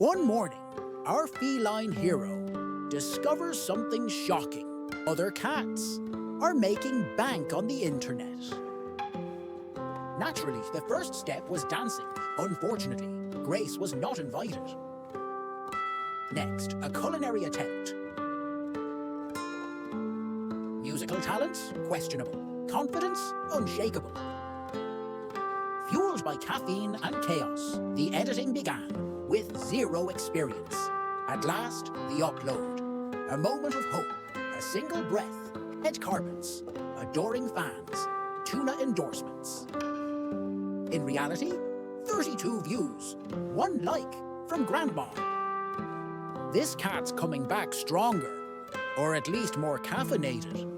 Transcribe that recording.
One morning, our feline hero discovers something shocking. Other cats are making bank on the internet. Naturally, the first step was dancing. Unfortunately, Grace was not invited. Next, a culinary attempt. Musical talents? Questionable. Confidence? Unshakable. Fueled by caffeine and chaos, the editing began with zero experience. At last, the upload. A moment of hope, a single breath, red carpets, adoring fans, tuna endorsements. In reality, 32 views, 1 like from Grandma. This cat's coming back stronger, or at least more caffeinated.